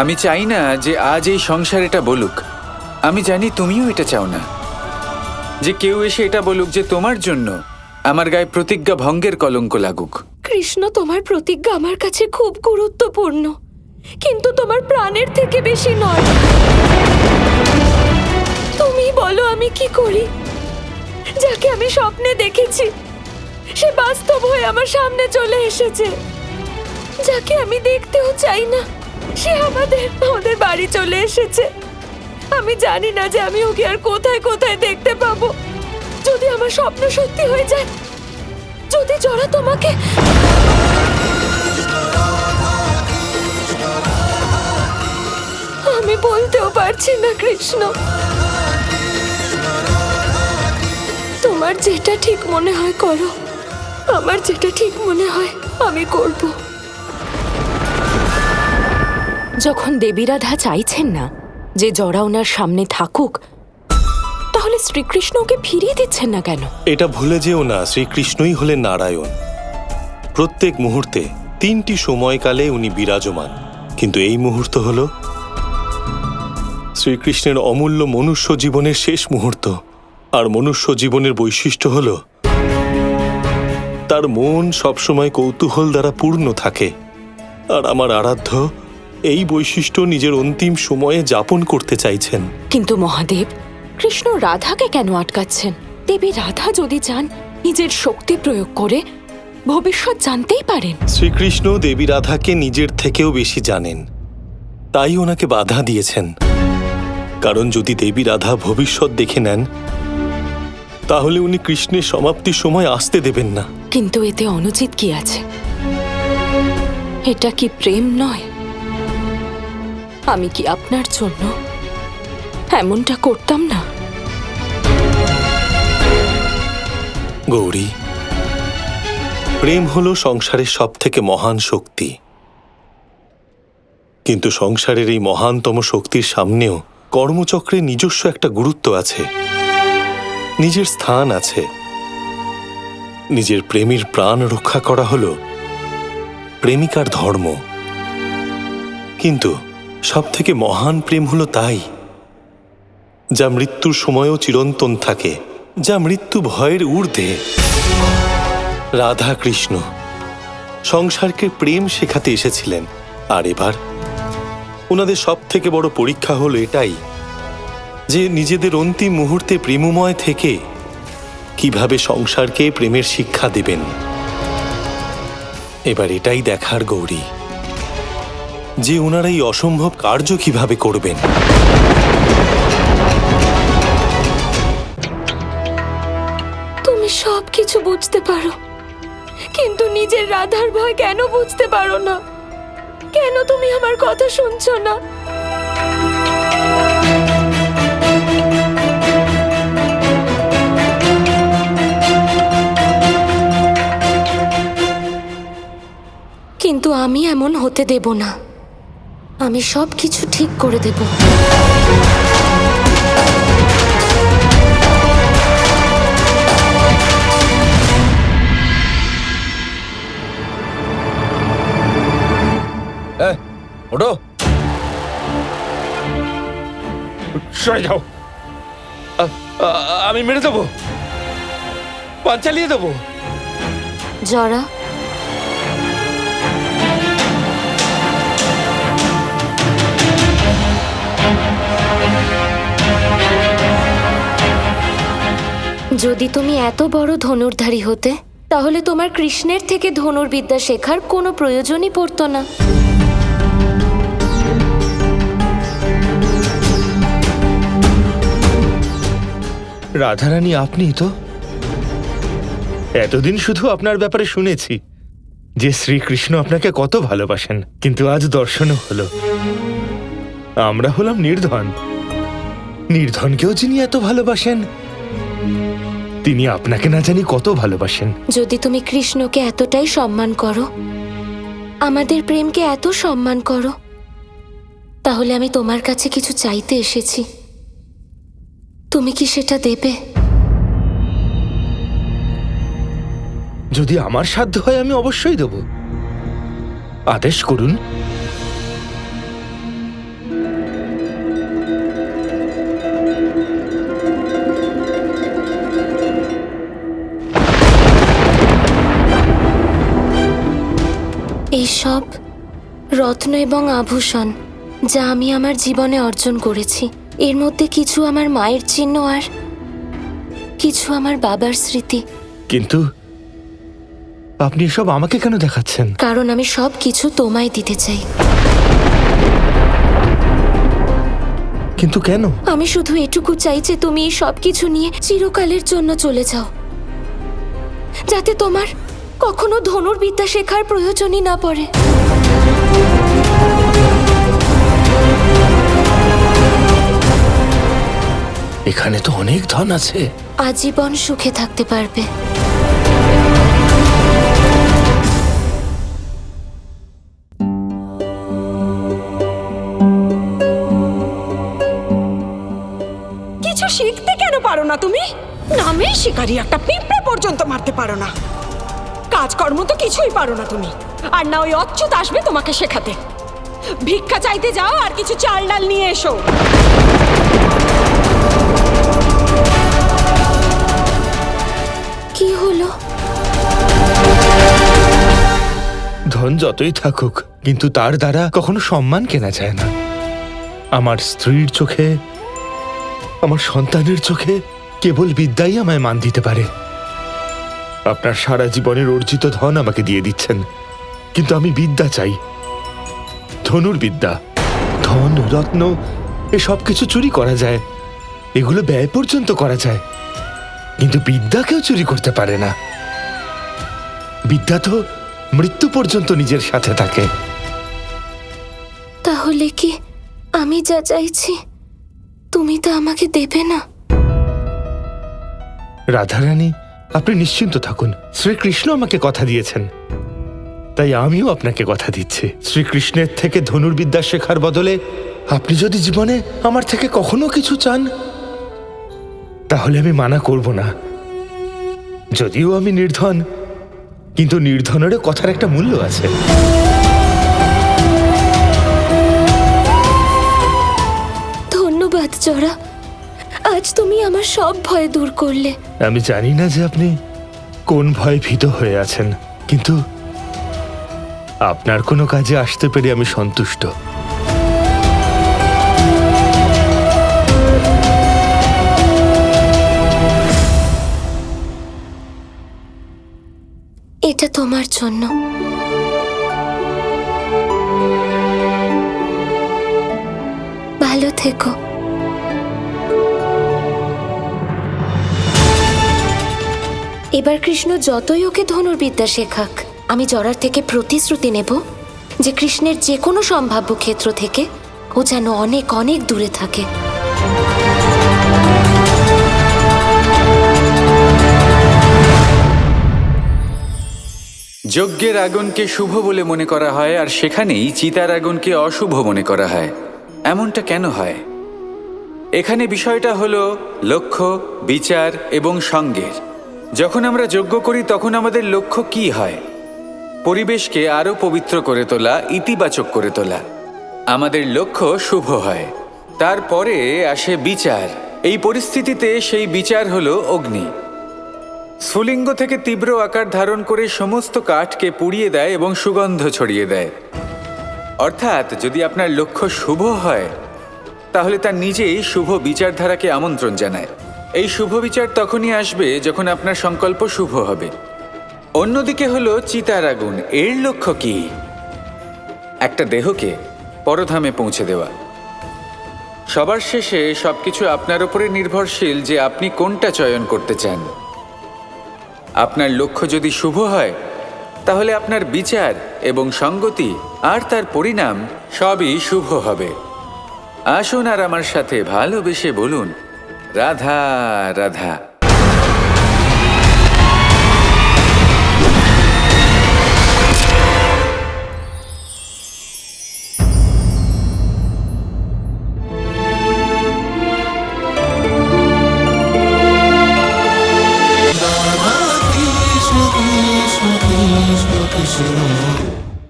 আমি চাই না যে আজ এই সংসার এটা বলুক। আমি জানি তুমিও এটা চাও না, যে কেউ এসে এটা বলুক যে তোমার জন্য আমার গায়ে প্রতিজ্ঞা ভঙ্গের কলঙ্ক লাগুক। কৃষ্ণ, তোমার প্রতিজ্ঞা আমার কাছে খুব গুরুত্বপূর্ণ, কিন্তু তোমার প্রাণের থেকে বেশি নয়। তুমি বলো আমি কি করি? যাকে আমি স্বপ্নে দেখেছি সে বাস্তব হয়ে আমার সামনে চলে এসেছে। যাকে আমি দেখতেও চাই না সে আমাদের বাড়ি চলে এসেছে। আমি জানি না যে আমি ওকে আর কোথায় কোথায় দেখতে পাবো। যদি আমার স্বপ্ন সত্যি হয়ে যায়, যদি জরা তোমাকে... আমি বলতেও পারছি না কৃষ্ণ। তোমার যেটা ঠিক মনে হয় করো, আমার যেটা ঠিক মনে হয় আমি করব। যখন দেবী রাধা চাইছেন না যে জরা ওনার সামনে থাকুক, তাহলে শ্রীকৃষ্ণ ওকে ফিরিয়ে দিচ্ছেন না কেন? এটা ভুলে যেও না, শ্রীকৃষ্ণই হলেন নারায়ণ। প্রত্যেক মুহূর্তে 3টি সময়কালে উনি বিরাজমান, কিন্তু এই মুহূর্ত হল শ্রীকৃষ্ণের অমূল্য মনুষ্য জীবনের শেষ মুহূর্ত। আর মনুষ্য জীবনের বৈশিষ্ট্য হল তার মন সবসময় কৌতূহল দ্বারা পূর্ণ থাকে। আর আমার আরাধ্য এই বৈশিষ্ট্য নিজের অন্তিম সময়ে যাপন করতে চাইছেন। কিন্তু মহাদেব, কৃষ্ণ রাধাকে কেন আটকাচ্ছেন? দেবী রাধা যদি চান নিজের শক্তি প্রয়োগ করে ভবিষ্যৎ জানতেই পারেন। শ্রীকৃষ্ণ দেবী রাধাকে নিজের থেকেও বেশি জানেন, তাই ওনাকে বাধা দিয়েছেন। কারণ যদি দেবী রাধা ভবিষ্যৎ দেখে নেন, তাহলে উনি কৃষ্ণের সমাপ্তির সময় আসতে দেবেন না। কিন্তু এতে অনুচিত কি আছে? এটা কি প্রেম নয়? আমি কি আপনার জন্য এমনটা করতাম না? গৌরী, প্রেম হলো সংসারের সবথেকে মহান শক্তি। কিন্তু সংসারের এই মহানতম শক্তির সামনেও কর্মচক্রে নিজস্ব একটা গুরুত্ব আছে, নিজের স্থান আছে। নিজের প্রেমীর প্রাণ রক্ষা করা হলো প্রেমিকার ধর্ম। কিন্তু সবথেকে মহান প্রেম হলো তাই যা মৃত্যুর সময়ও চিরন্তন থাকে, যা মৃত্যু ভয়ের ঊর্ধ্বে। রাধা কৃষ্ণ সংসারকে প্রেম শেখাতে এসেছিলেন, আর এবার ওনাদের সবথেকে বড় পরীক্ষা হলো এটাই যে নিজেদের অন্তিম মুহূর্তে প্রেমময় থেকে কিভাবে সংসারকে প্রেমের শিক্ষা দেবেন। এবার এটাই দেখার গৌরী যে ওনারা এই অসম্ভব কার্য কিভাবে করবেন। তুমি সবকিছু বুঝতে পারো, কিন্তু নিজের রাধার ভয় কেন বুঝতে পারো না? কেন তুমি আমার কথা শুনছো না? কিন্তু আমি এমন হতে দেব না। আমি সবকিছু ঠিক করে দেব। ওঠো, সরে যাও। আমি মেরে দেবো, পান চালিয়ে দেবো। জরা, যদি তুমি এত বড় ধনুর্ধারী হতে, তাহলে তোমার কৃষ্ণের থেকে ধনুর্বিদ্যা শেখার কোনো প্রয়োজনই পড়তো না। রাধারানী, আপনিই তো? এতদিন শুধু আপনার ব্যাপারে শুনেছি যে শ্রীকৃষ্ণ আপনাকে কত ভালোবাসেন, কিন্তু আজ দর্শনও হলো। আমরা হলাম নির্ধন। নির্ধনকেও যিনি এত ভালোবাসেন, তিনি আপনাকে না জানি কত ভালোবাসেন। যদি তুমি কৃষ্ণকে এতটাই সম্মান করো, আমাদের প্রেমকে এত সম্মান করো, তাহলে আমি তোমার কাছে কিছু চাইতে এসেছি। তুমি কি সেটা দেবে? যদি আমার সাধ্য হয় আমি অবশ্যই দেব। আদেশ করুন। রত্ন এবং আভূষণ যা আমি আমার জীবনে অর্জন করেছি, এর মধ্যে কিছু আমার মায়ের চিহ্ন আর কিছু আমার বাবার স্মৃতি। কিন্তু আপনি এসব আমাকে কেন দেখাচ্ছেন? কারণ আমি সব কিছু তোমায় দিতে চাই। কিন্তু কেন? আমি শুধু এটুকু চাই যে তুমি এই সব কিছু নিয়ে চিরকালের জন্য চলে যাও, যাতে তোমার কখনো ধনুর্বিদ্যা শেখার প্রয়োজনই না পড়ে। এখানে তো অনেক ধন আছে। আজীবন সুখে থাকতে পারবে। কিছু শিখতে কেন পারো না তুমি? নামে শিকারি একটা পিঁপড়ে পর্যন্ত মারতে পারো না। কাজকর্ম তো কিছুই পারো না তুমি। আর না ওই অচ্যুত আসবে তোমাকে শেখাতে। ভিক্ষা চাইতে যাও আর কিছু চাল ডাল নিয়ে এসো। কি হলো? ধন যতই থাকুক, কিন্তু তার দ্বারা কখনো সম্মান কেনা যায় না। আমার স্ত্রীর চোখে, আমার সন্তানের চোখে কেবল বিদ্যাই আমায় মান দিতে পারে। আপনার সারা জীবনের অর্জিত ধন আমাকে দিয়ে দিচ্ছেন, কিন্তু আমি বিদ্যা চাই। ধনুর্বিদ্যা, ধন, রত্ন এসব কিছু চুরি করা যায়, এগুলো ব্যয় পর্যন্ত করা যায়, কিন্তু বিদ্যা কেউ চুরি করতে পারে না। বিদ্যা তো মৃত্যু পর্যন্ত নিজের সাথে থাকে। তাহলে কি আমি যা চাইছি তুমি তা আমাকে দেবে না? রাধারানী, আপনি নিশ্চিন্ত থাকুন। শ্রীকৃষ্ণ আমাকে কথা দিয়েছেন, তাই আমিও আপনাকে কথা দিচ্ছি। শ্রীকৃষ্ণের থেকে ধনুর্বিদ্যা শেখার বদলে আপনি যদি জীবনে আমার থেকে কখনো কিছু চান, তাহলে আমি মানা করব না। যদিও আমি নির্ধন, কিন্তু নির্ধনেরও কথার একটা মূল্য আছে। ধন্যবাদ জরা, আজ তুমি আমার সব ভয় দূর করলে। আমি জানি না যে আপনি কোন ভয়ে ভীত হয়ে আছেন, কিন্তু আপনার কোনো কাজে আসতে পেরে আমি সন্তুষ্ট। এটা তোমার জন্য। ভালো থেকো। এবার কৃষ্ণ যতই ওকে ধনুর্বিদ্যা শেখাক, আমি জরার থেকে প্রতিশ্রুতি নেব যে কৃষ্ণের যে কোনো সম্ভাব্য ক্ষেত্র থেকে ও যেন অনেক অনেক দূরে থাকে। যজ্ঞের আগুনকে শুভ বলে মনে করা হয়, আর সেখানেই চিতার আগুনকে অশুভ মনে করা হয়। এমনটা কেন হয়? এখানে বিষয়টা হলো লক্ষ্য, বিচার এবং সঙ্গের। যখন আমরা যজ্ঞ করি তখন আমাদের লক্ষ্য কি হয়? পরিবেশকে আরো পবিত্র করে তোলা, ইতিবাচক করে তোলা। আমাদের লক্ষ্য শুভ হয়। তারপরে আসে বিচার। এই পরিস্থিতিতে সেই বিচার হলো অগ্নি। স্ফুলিঙ্গ থেকে তীব্র আকার ধারণ করে সমস্ত কাঠকে পুড়িয়ে দেয় এবং সুগন্ধ ছড়িয়ে দেয়। অর্থাৎ যদি আপনার লক্ষ্য শুভ হয়, তাহলে তা নিজেই শুভ বিচারধারাকে আমন্ত্রণ জানায়। এই শুভ বিচার তখনই আসবে যখন আপনার সংকল্প শুভ হবে। অন্যদিকে হলো চিতার আগুন। এর লক্ষ্য কি? একটা দেহকে পরধামে পৌঁছে দেওয়া। সবার শেষে সবকিছু আপনার উপরে নির্ভরশীল যে আপনি কোনটা চয়ন করতে চান। আপনার লক্ষ্য যদি শুভ হয়, তাহলে আপনার বিচার এবং সঙ্গতি আর তার পরিণাম সবই শুভ হবে। আসুন আর আমার সাথে ভালোবেসে বলুন, রাধা রাধা।